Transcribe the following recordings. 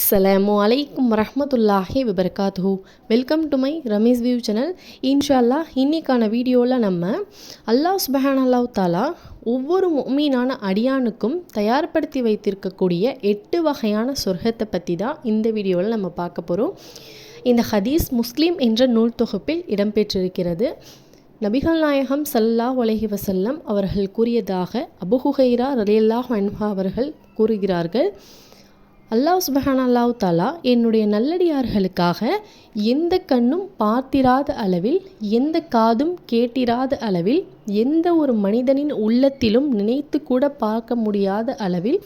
அஸ்ஸலாமு அலைக்கும் வரஹ்மத்துல்லாஹி வபரகாத்துஹு. Welcome to my Ramees view channel. இன்ஷால்லா இன்னைக்கான வீடியோவில் நம்ம அல்லாஹ் சுப்ஹானஹு தஆலா ஒவ்வொரு முஃமினான அடியானுக்கும் தயார்படுத்தி வைத்திருக்கக்கூடிய 8 வகையான சொர்க்கத்தை பற்றி தான் இந்த வீடியோவில் நம்ம பார்க்க போகிறோம். இந்த ஹதீஸ் முஸ்லீம் என்ற நூல் தொகுப்பில் இடம்பெற்றிருக்கிறது. நபிகள் நாயகம் ஸல்லல்லாஹு அலைஹி வஸல்லம் அவர்கள் கூறியதாக அபூ ஹுரைரா ரலியல்லாஹு அன்ஹு அவர்கள் கூறுகிறார்கள், அல்லாஹ் சுப்ஹானஹு தஆலா என்னுடைய நல்லடியார்களுக்காக எந்த கண்ணும் பார்த்திராத அளவில், எந்த காதும் கேட்டிராத அளவில், எந்த ஒரு மனிதனின் உள்ளத்திலும் நினைத்து கூட பார்க்க முடியாத அளவில்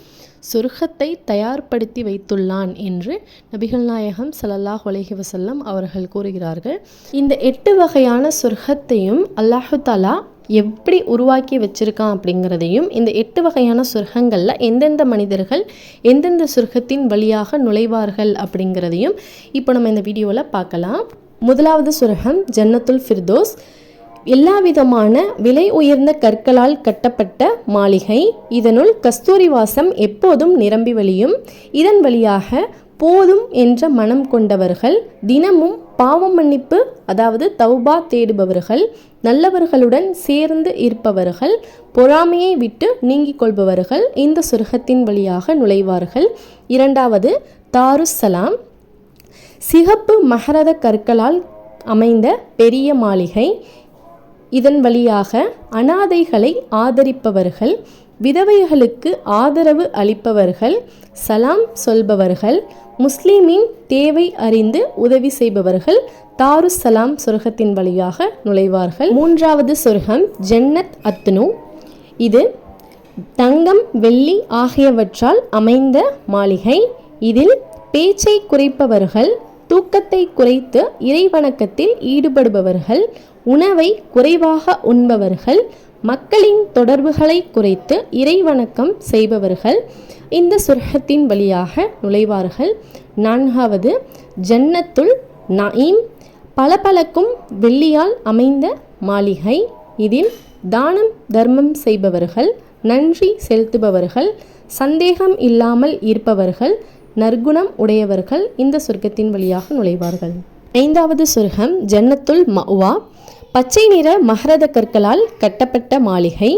சொர்க்கத்தை தயார்படுத்தி வைத்துள்ளான் என்று நபிகள் நாயகம் ஸல்லல்லாஹு அலைஹி வஸல்லம் அவர்கள் கூறுகிறார்கள். இந்த 8 வகையான சொர்க்கத்தையும் அல்லாஹு தஆலா எப்படி உருவாக்கி வச்சிருக்கான் அப்படிங்கிறதையும், இந்த 8 வகையான சொர்க்கங்களில் எந்தெந்த மனிதர்கள் எந்தெந்த சொர்க்கத்தின் வழியாக நுழைவார்கள் அப்படிங்கிறதையும் இப்போ நம்ம இந்த வீடியோவில் பார்க்கலாம். முதலாவது சொர்க்கம் ஜன்னத்துல் ஃபிர்தோஸ். எல்லா விதமான விலை உயர்ந்த கற்களால் கட்டப்பட்ட மாளிகை. இதனுள் கஸ்தூரி வாசம் எப்போதும் நிரம்பி வழியும். இதன் வழியாக போதும் என்ற மனம் கொண்டவர்கள், தினமும் பாவ மன்னிப்பு அதாவது தௌபா தேடுபவர்கள், நல்லவர்களுடன் சேர்ந்து இருப்பவர்கள், பொறாமையை விட்டு நீங்கிக் கொள்பவர்கள் இந்த சொர்க்கத்தின் வழியாக நுழைவார்கள். இரண்டாவது தாருஸ்ஸலாம். சிகப்பு மஹரத கற்களால் அமைந்த பெரிய மாளிகை. இதன் வழியாக அனாதைகளை ஆதரிப்பவர்கள், விதவைகளுக்கு ஆதரவு அளிப்பவர்கள், சலாம் சொல்பவர்கள், முஸ்லீமின் தேவை அறிந்து உதவி செய்பவர்கள் தாருஸ்ஸலாம் சொர்க்கத்தின் வழியாக நுழைவார்கள். மூன்றாவது சொர்க்கம் ஜன்னத் அத்னு. இது தங்கம் வெள்ளி ஆகியவற்றால் அமைந்த மாளிகை. இதில் பேச்சை குறைப்பவர்கள், தூக்கத்தை குறைத்து இறைவணக்கத்தில் ஈடுபடுபவர்கள், உணவை குறைவாக உண்பவர்கள், மக்களின் தொடர்புகளை குறைத்து இறைவணக்கம் செய்பவர்கள் இந்த சொர்க்கத்தின் வழியாக நுழைவார்கள். நான்காவது ஜன்னத்துல் நஈம். பளபளக்கும் வெள்ளியால் அமைந்த மாளிகை. இதில் தானம் தர்மம் செய்பவர்கள், நன்றி செலுத்துபவர்கள், சந்தேகம் இல்லாமல் இருப்பவர்கள், நற்குணம் உடையவர்கள் இந்த சொர்க்கத்தின் வழியாக நுழைவார்கள். ஐந்தாவது சொர்க்கம் ஜன்னத்துல் மஅவா. பச்சை நிற மஹரத கற்களால் கட்டப்பட்ட மாளிகை.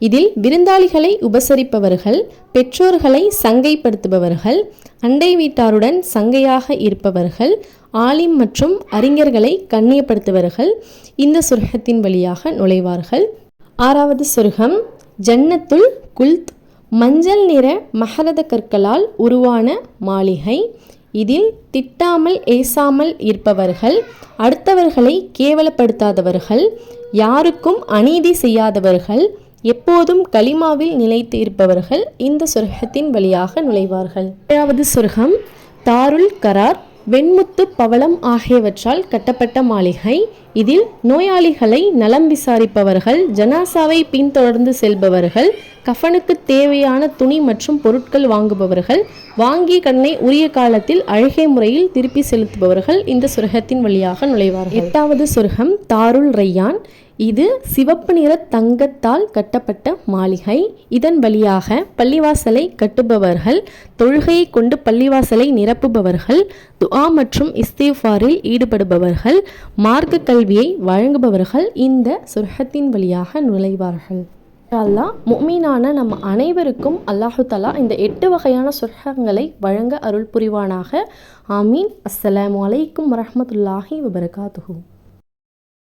இதில் விருந்தாளிகளை உபசரிப்பவர்கள், பெற்றோர்களை சங்கைப்படுத்துபவர்கள், அண்டை வீட்டாருடன் சங்கையாக இருப்பவர்கள், ஆலிம் மற்றும் அறிஞர்களை கண்ணியப்படுத்துபவர்கள் இந்த சொர்க்கத்தின் வழியாக நுழைவார்கள். ஆறாவது சொர்க்கம் ஜன்னத்துல் குல்த். மஞ்சள் நிற மஹரத கற்களால் உருவான மாளிகை. இதில் திட்டாமல் ஏசாமல் இருப்பவர்கள், அடுத்தவர்களை கேவலப்படுத்தாதவர்கள், யாருக்கும் அநீதி செய்யாதவர்கள், எப்போதும் கலிமாவில் நிலைத்து இருப்பவர்கள் இந்த சொர்க்கத்தின் வழியாக நுழைவார்கள். ஏழாவது சொர்க்கம் தாருல் கரார். வெண்முத்து பவளம் ஆகியவற்றால் கட்டப்பட்ட மாளிகை. இதில் நோயாளிகளை நலம் விசாரிப்பவர்கள், ஜனாசாவை பின்தொடர்ந்து செல்பவர்கள், கஃனுக்கு தேவையான துணி மற்றும் பொருட்கள் வாங்குபவர்கள், வாங்கிய கடனை உரிய காலத்தில் அழகிய முறையில் திருப்பி செலுத்துபவர்கள் இந்த சொர்க்கத்தின் வழியாக நுழைவார்கள். எட்டாவது சொர்க்கம் தாருல் ரையான். இது சிவப்பு நிற தங்கத்தால் கட்டப்பட்ட மாளிகை. இதன் வழியாக பள்ளிவாசலை கட்டுபவர்கள், தொழுகையை கொண்டு பள்ளிவாசலை நிரப்புபவர்கள், துஆ மற்றும் இஸ்திஃபாரில் ஈடுபடுபவர்கள், மார்க்க கல்வியை வழங்குபவர்கள் இந்த சொர்க்கத்தின் வழியாக நுழைவார்கள். அல்லாஹ் முஃமினான நம்ம அனைவருக்கும் அல்லாஹு தஆலா இந்த 8 வகையான சொர்க்கங்களை வழங்க அருள் புரிவானாக. ஆமீன். அஸ்ஸலாமு அலைக்கும் வரஹ்மத்துல்லாஹி வபரகாத்துஹு.